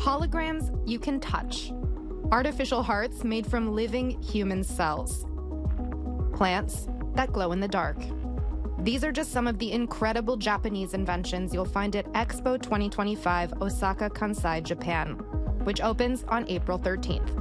Holograms you can touch. Artificial hearts made from living human cells. Plants that glow in the dark. These are just some of the incredible Japanese inventions you'll find at Expo 2025 Osaka Kansai, Japan, which opens on April 13th.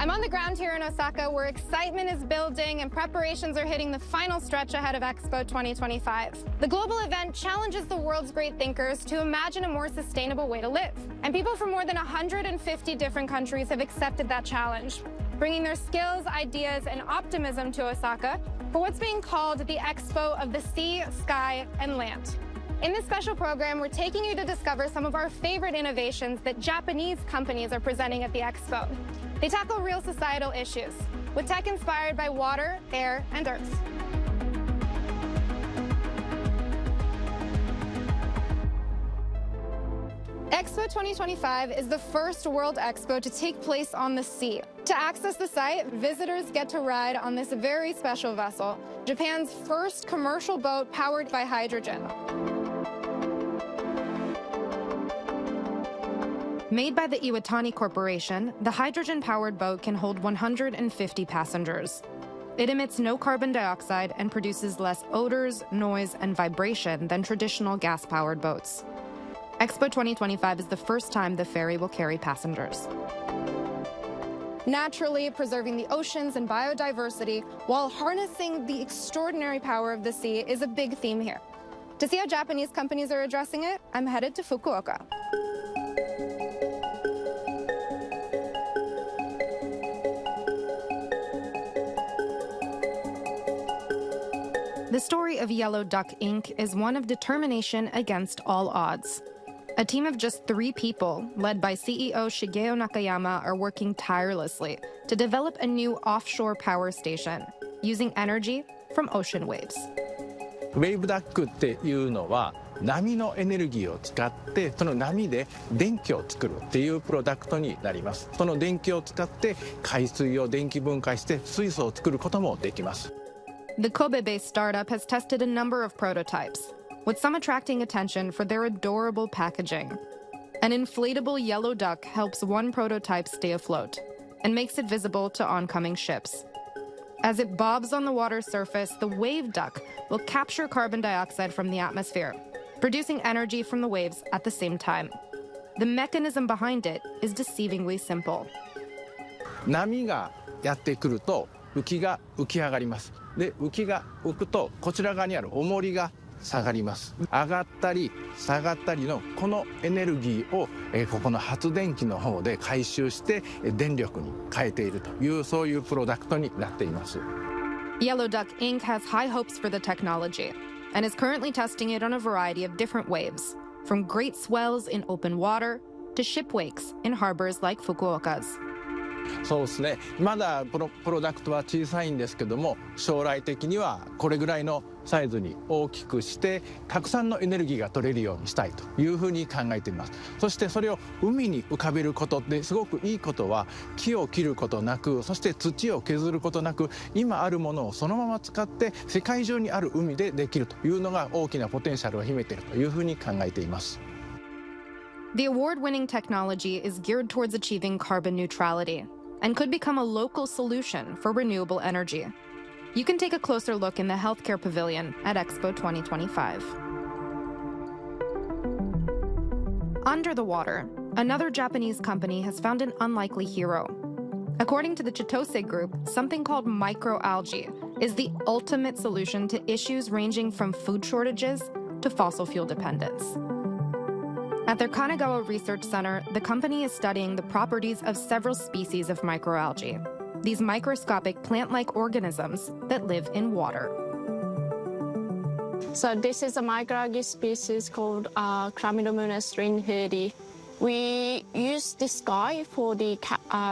I'm on the ground here in Osaka where excitement is building and preparations are hitting the final stretch ahead of Expo 2025. The global event challenges the world's great thinkers to imagine a more sustainable way to live. And people from more than 150 different countries have accepted that challenge, bringing their skills, ideas, and optimism to Osaka for what's being called the Expo of the Sea, Sky, and Land. In this special program, we're taking you to discover some of our favorite innovations that Japanese companies are presenting at the Expo. They tackle real societal issues with tech inspired by water, air, and earth. Expo 2025 is the first World Expo to take place on the sea. To access the site, visitors get to ride on this very special vessel, Japan's first commercial boat powered by hydrogen. Made by the Iwatani Corporation, the hydrogen-powered boat can hold 150 passengers. It emits no carbon dioxide and produces less odors, noise, and vibration than traditional gas-powered boats. Expo 2025 is the first time the ferry will carry passengers. Naturally, preserving the oceans and biodiversity while harnessing the extraordinary power of the sea is a big theme here. To see how Japanese companies are addressing it, I'm headed to Fukuoka. The story of Yellow Duck Inc. is one of determination against all odds. A team of just 3 people, led by CEO Shigeo Nakayama, are working tirelessly to develop a new offshore power station using energy from ocean waves. ウェーブダックっていうのは波のエネルギーを使ってその波で電気を作るっていうプロダクトになります。その電気を使って海水を電気分解して水素を作ることもできます。The Kobe-based startup has tested a number of prototypes, with some attracting attention for their adorable packaging. An inflatable yellow duck helps one prototype stay afloat and makes it visible to oncoming ships. As it bobs on the water surface, the wave duck will capture carbon dioxide from the atmosphere, producing energy from the waves at the same time. The mechanism behind it is deceivingly simple. 波がやってくると浮きが浮き上がります。で、浮きが浮くとこちら側にある重りが下がります。上がったり下がったりのこのエネルギーをここの発電機の方で回収して電力に変えているというそういうプロダクトになっています。Yellow Duck Inc. has high hopes for the technology and is currently testing it on a variety of different waves, from great swells in open water to ship wakes in harbors like Fukuoka's. そうですね。まだプロダクトは小さいんですけども、将来的にはこれぐらいのサイズに大きくしてたくさんのエネルギーが取れるようにしたいというふうに考えています。そしてそれを海に浮かべることですごくいいことは木を切ることなく、そして土を削ることなく、今あるものをそのまま使って世界中にある海でできるというのが大きなポテンシャルを秘めているというふうに考えています。The award-winning technology is geared towards achieving carbon neutrality and could become a local solution for renewable energy. You can take a closer look in the healthcare pavilion at Expo 2025. Under the water, another Japanese company has found an unlikely hero. According to the Chitose Group, something called microalgae is the ultimate solution to issues ranging from food shortages to fossil fuel dependence. At their Kanagawa Research Center, the company is studying the properties of several species of microalgae, these microscopic plant-like organisms that live in water. So this is a microalgae species called Chlamydomonas reinhardi. We use this guy for the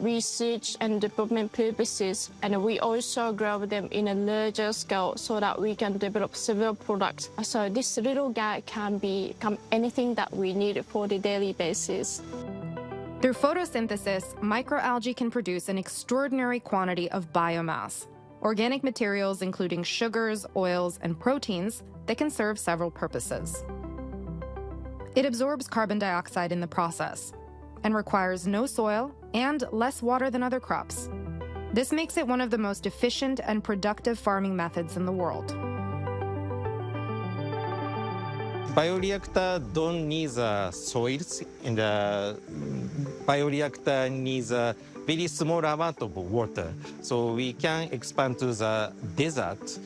research and development purposes, and we also grow them in a larger scale so that we can develop several products. So this little guy can become anything that we need for the daily basis. Through photosynthesis, microalgae can produce an extraordinary quantity of biomass, organic materials including sugars, oils, and proteins that can serve several purposes. It absorbs carbon dioxide in the process and requires no soil and less water than other crops. This makes it one of the most efficient and productive farming methods in the world. Bioreactor don't need soils, and the bioreactor needs a very small amount of water. So we can expand to the desert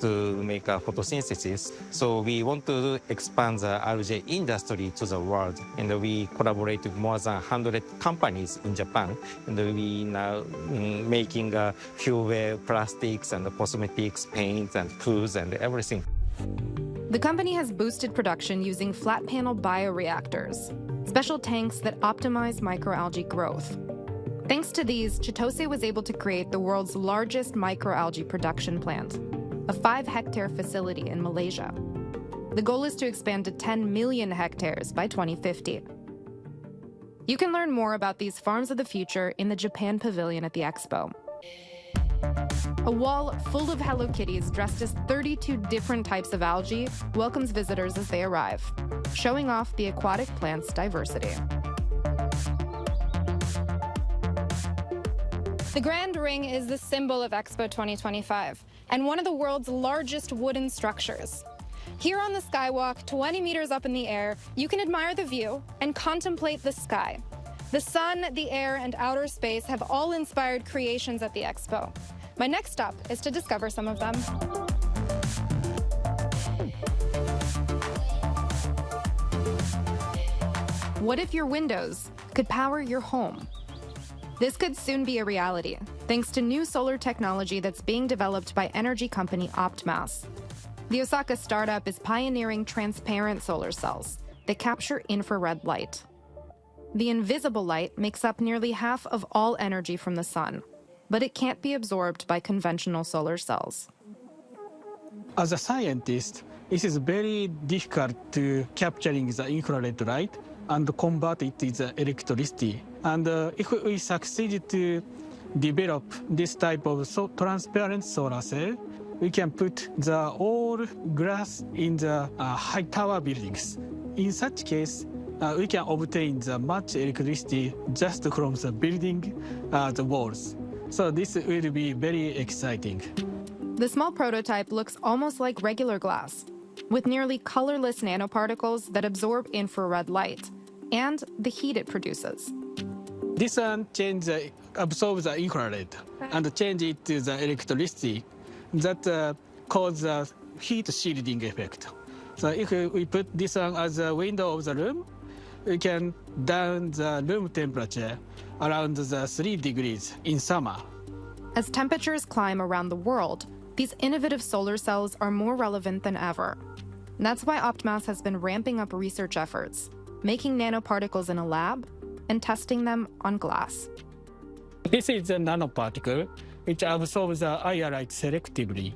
to make a photosynthesis. So we want to expand the algae industry to the world. And we collaborate with more than 100 companies in Japan. And we now making fuel, plastics, and cosmetics, paints, and foods, and everything. The company has boosted production using flat panel bioreactors, special tanks that optimize microalgae growth. Thanks to these, Chitose was able to create the world's largest microalgae production plant, a 5-hectare facility in Malaysia. The goal is to expand to 10 million hectares by 2050. You can learn more about these farms of the future in the Japan Pavilion at the Expo. A wall full of Hello Kitties dressed as 32 different types of algae welcomes visitors as they arrive, showing off the aquatic plant's diversity. The Grand Ring is the symbol of Expo 2025 and one of the world's largest wooden structures. Here on the skywalk, 20 meters up in the air, you can admire the view and contemplate the sky. The sun, the air, and outer space have all inspired creations at the Expo. My next stop is to discover some of them. What if your windows could power your home? This could soon be a reality, thanks to new solar technology that's being developed by energy company Optmas. The Osaka startup is pioneering transparent solar cells that capture infrared light. The invisible light makes up nearly half of all energy from the sun, but it can't be absorbed by conventional solar cells. As a scientist, it is very difficult to capturing the infrared light and convert it into electricity. And if we succeed to develop this type of transparent solar cell, we can put the all glass in the high tower buildings. In such case, we can obtain the much electricity just from the building, the walls. So this will be very exciting. The small prototype looks almost like regular glass, with nearly colorless nanoparticles that absorb infrared light and the heat it produces. This one absorbs the infrared and change it to the electricity that cause the heat shielding effect. So if we put this one as a window of the room, we can down the room temperature around the 3 degrees in summer. As temperatures climb around the world, these innovative solar cells are more relevant than ever. That's why Optmas has been ramping up research efforts, making nanoparticles in a lab and testing them on glass. This is a nanoparticle which absorbs the IR light selectively.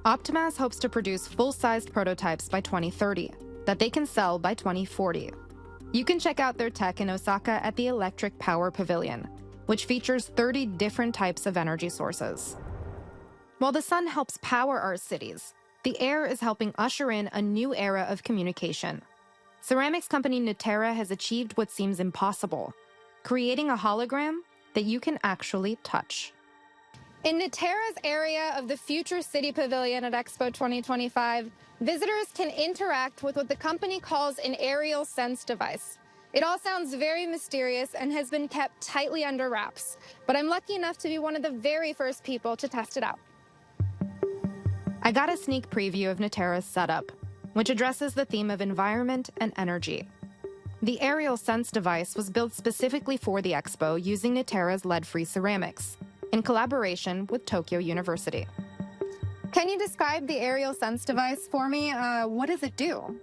Optmas hopes to produce full-sized prototypes by 2030 that they can sell by 2040. You can check out their tech in Osaka at the Electric Power Pavilion, which features 30 different types of energy sources. While the sun helps power our cities, the air is helping usher in a new era of communication. Ceramics company Nutera has achieved what seems impossible, creating a hologram that you can actually touch. In Nutera's area of the Future City Pavilion at Expo 2025, visitors can interact with what the company calls an aerial sense device. It all sounds very mysterious and has been kept tightly under wraps, but I'm lucky enough to be one of the very first people to test it out. I got a sneak preview of Nutera's setup, which addresses the theme of environment and energy. The aerial sense device was built specifically for the Expo using Nutera's lead-free ceramics, in collaboration with Tokyo University. Can you describe the aerial sense device for me? What does it do?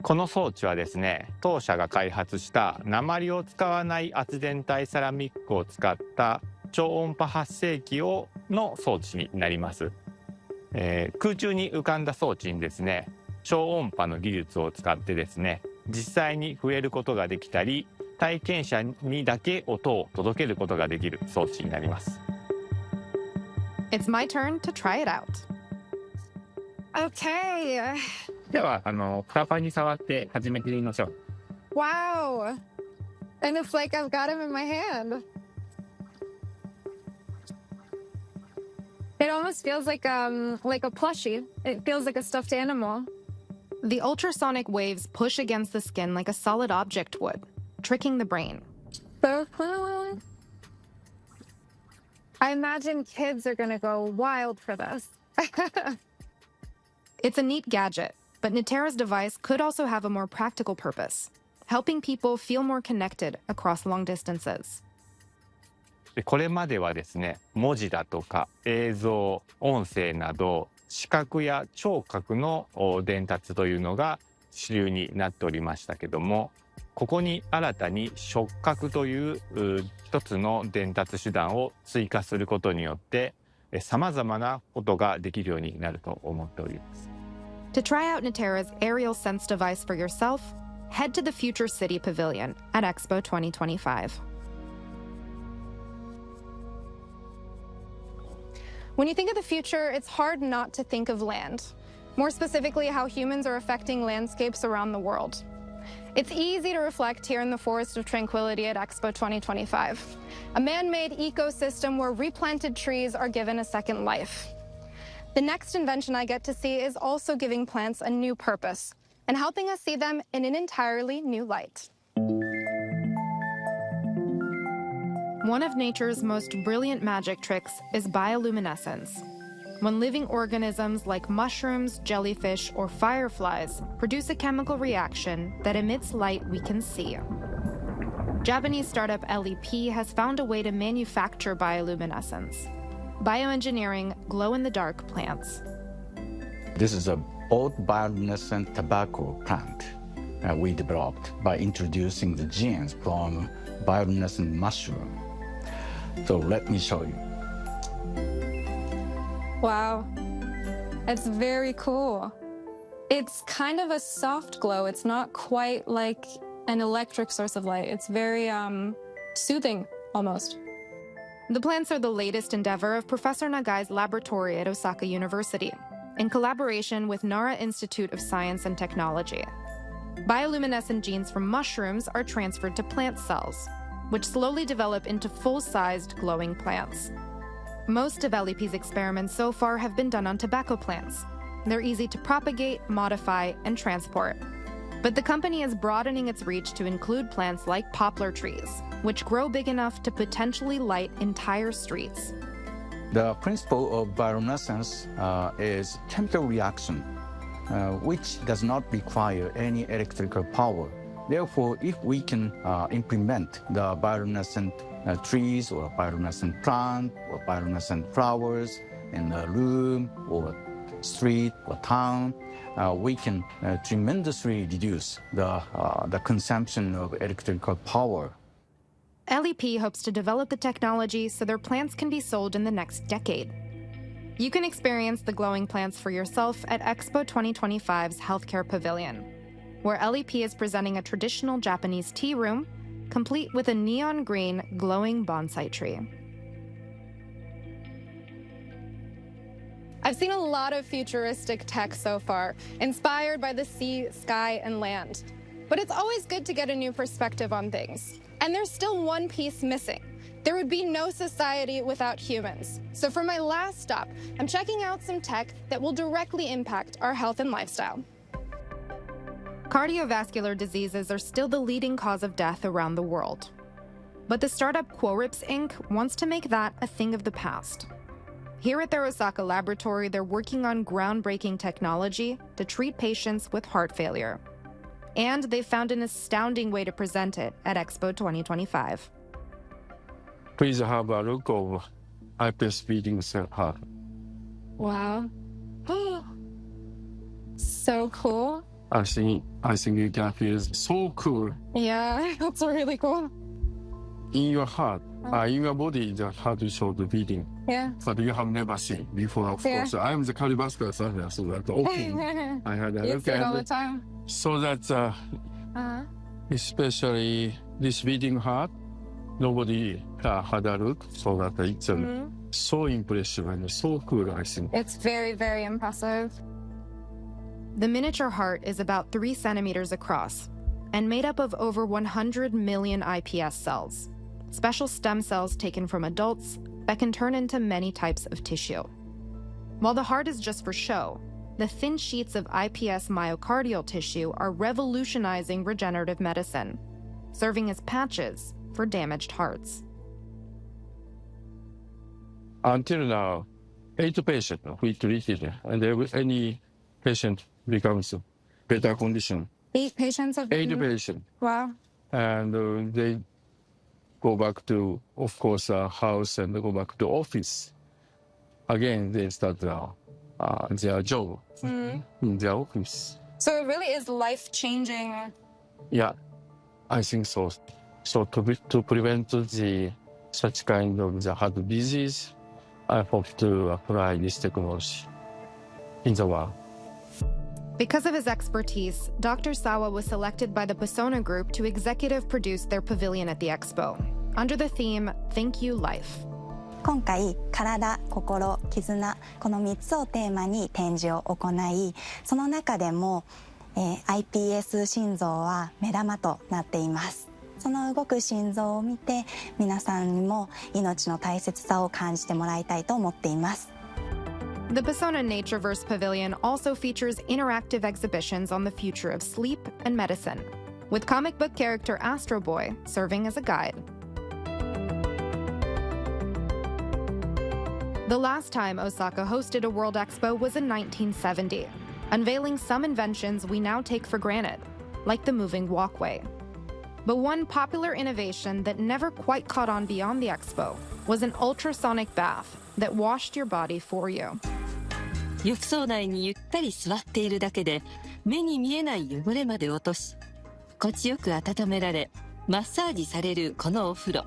この装置はですね、当社が開発した鉛を使わない圧電体セラミックを使った超音波発生器の装置になります。空中に浮かんだ装置にですね、超音波の技術を使ってですね、実際に触れることができたり、体験者にだけ音を届けることができる装置になります。It's my turn to try it out. Okay, ではフラパンに触って始めてみましょう。 Wow. And it's like I've got him in my hand. It almost feels like a plushie. It feels like a stuffed animal. The ultrasonic waves push against the skin like a solid object would, tricking the brain. So cool. I imagine kids are going to go wild for this. It's a neat gadget, but Natera's device could also have a more practical purpose, helping people feel more connected across long distances. これまではですね、文字だとか映像、音声など視覚や聴覚の伝達というのが主流になっておりましたけども、ここに新たに触覚という一つの伝達手段を追加することによって様々なことができるようになると思っております。To try out Natera's aerial sense device for yourself, head to the Future City Pavilion at Expo 2025. When you think of the future, it's hard not to think of land. More specifically, how humans are affecting landscapes around the world. It's easy to reflect here in the Forest of Tranquility at Expo 2025, a man-made ecosystem where replanted trees are given a second life. The next invention I get to see is also giving plants a new purpose and helping us see them in an entirely new light. One of nature's most brilliant magic tricks is bioluminescence. When living organisms like mushrooms, jellyfish, or fireflies produce a chemical reaction that emits light we can see. Japanese startup LEP has found a way to manufacture bioluminescence. Bioengineering glow-in-the-dark plants. This is an old bioluminescent tobacco plant we developed by introducing the genes from bioluminescent mushroom. So let me show you. Wow. It's very cool. It's kind of a soft glow. It's not quite like an electric source of light. It's very soothing, almost. The plants are the latest endeavor of Professor Nagai's laboratory at Osaka University, in collaboration with Nara Institute of Science and Technology. Bioluminescent genes from mushrooms are transferred to plant cells, which slowly develop into full-sized glowing plants. Most of LEP's experiments so far have been done on tobacco plants. They're easy to propagate, modify, and transport. But the company is broadening its reach to include plants like poplar trees, which grow big enough to potentially light entire streets. The principle of bioluminescence is chemical reaction, which does not require any electrical power. Therefore, if we can implement the bioluminescent trees or bioluminescent plant or bioluminescent flowers in a room or street or town, we can tremendously reduce the consumption of electrical power. LEP hopes to develop the technology so their plants can be sold in the next decade. You can experience the glowing plants for yourself at Expo 2025's Healthcare Pavilion, where LEP is presenting a traditional Japanese tea room, complete with a neon green glowing bonsai tree. I've seen a lot of futuristic tech so far, inspired by the sea, sky, and land. But it's always good to get a new perspective on things. And there's still one piece missing. There would be no society without humans. So for my last stop, I'm checking out some tech that will directly impact our health and lifestyle. Cardiovascular diseases are still the leading cause of death around the world. But the startup Quorips Inc. wants to make that a thing of the past. Here at their Osaka laboratory, they're working on groundbreaking technology to treat patients with heart failure. And they found an astounding way to present it at Expo 2025. Please have a look of iPS beating heart. Wow. So cool. I think you can feel so cool. Yeah, that's really cool. In your heart, in your body, the heart is showed beating. Yeah. But you have never seen before, of course. I am the cardiovascular surgeon, so that's okay. I had a You look see it all the at it. time. So that, especially this beating heart, nobody had a look, so that it's so impressive and so cool, I think. It's very, very impressive. The miniature heart is about 3 centimeters across and made up of over 100 million iPS cells, special stem cells taken from adults that can turn into many types of tissue. While the heart is just for show, the thin sheets of iPS myocardial tissue are revolutionizing regenerative medicine, serving as patches for damaged hearts. Until now, 8 patients we treated, and any patient becomes better condition. 8 patients have 8 patients. Wow. And they go back to, of course, house and go back to office. Again, they start their job in their office. So it really is life-changing. Yeah, I think so. So to prevent such kind of the heart disease, I hope to apply this technology in the world. Because of his expertise, Dr. Sawa was selected by the Persona Group to executive produce their pavilion at the Expo, under the theme, Thank You Life. 今回、体、心、絆、この3つをテーマに展示を行い、その中でも、iPS 心臓は目玉となっています。その動く心臓を見て、皆さんにも命の大切さを感じてもらいたいと思っています。The Persona Natureverse Pavilion also features interactive exhibitions on the future of sleep and medicine, with comic book character Astro Boy serving as a guide. The last time Osaka hosted a World Expo was in 1970, unveiling some inventions we now take for granted, like the moving walkway. But one popular innovation that never quite caught on beyond the Expo was an ultrasonic bath that washed your body for you. 浴槽内にゆったり座っているだけで目に見えない汚れまで落とし、心地よく温められ、マッサージされるこのお風呂。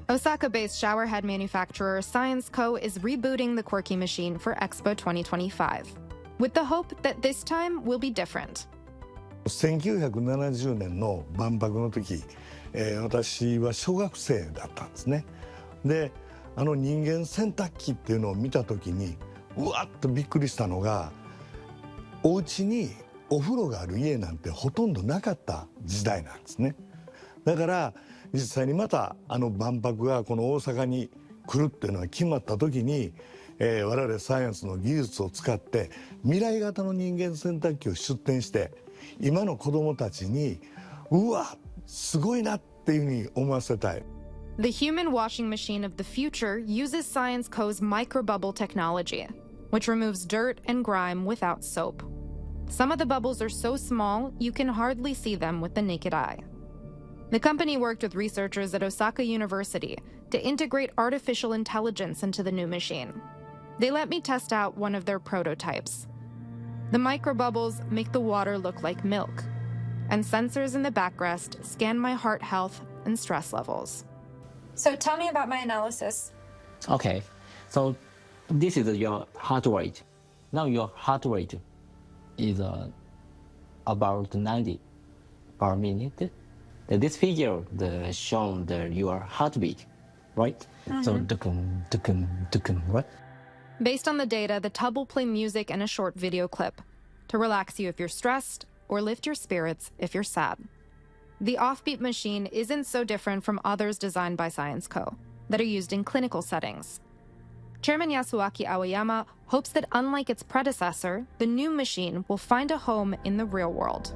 Osaka-based showerhead manufacturer Science Co. is rebooting the quirky machine for Expo 2025, with the hope that this time will be different. 1970年の万博の時、私は小学生だったんですね。で、人間洗濯機っていうのを見た時に、うわっとびっくりしたのが、お家にお風呂がある家なんてほとんどなかった時代なんですね。だから実際にまた万博がこの大阪に来るっていうのが決まった時に、我々サイエンスの技術を使って未来型の人間洗濯機を出展して、今の子どもたちにうわすごいなっていうふうに思わせたい。The human washing machine of the future uses Science Co.'s microbubble technology, which removes dirt and grime without soap. Some of the bubbles are so small you can hardly see them with the naked eye. The company worked with researchers at Osaka University to integrate artificial intelligence into the new machine. They let me test out one of their prototypes. The microbubbles make the water look like milk, and sensors in the backrest scan my heart health and stress levels. So tell me about my analysis. Okay, so this is your heart rate. Now your heart rate is about 90 per minute. This figure shows your heartbeat, right? So right? Based on the data, the tub will play music and a short video clip to relax you if you're stressed or lift your spirits if you're sad. The offbeat machine isn't so different from others designed by Science Co. that are used in clinical settings. Chairman Yasuaki Aoyama hopes that unlike its predecessor, the new machine will find a home in the real world.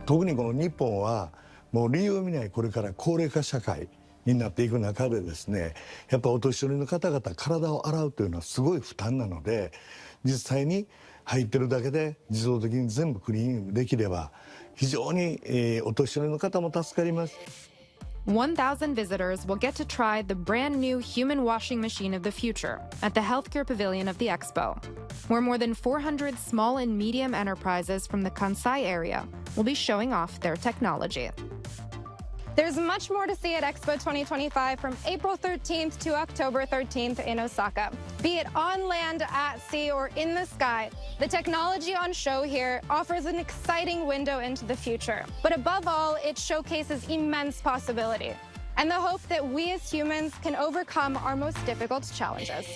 特にこの日本はもう理由を見ないこれから高齢化社会になっていく中でですね、やっぱお年寄りの方々体を洗うというのはすごい負担なので、実際に入ってるだけで自動的に全部クリーニングできれば非常にお年寄りの方も助かります。1,000 visitors will get to try the brand new human washing machine of the future at the Healthcare Pavilion of the Expo, where more than 400 small and medium enterprises from the Kansai area will be showing off their technology. There's much more to see at Expo 2025 from April 13th to October 13th in Osaka. Be it on land, at sea, or in the sky, the technology on show here offers an exciting window into the future. But above all, it showcases immense possibility and the hope that we as humans can overcome our most difficult challenges.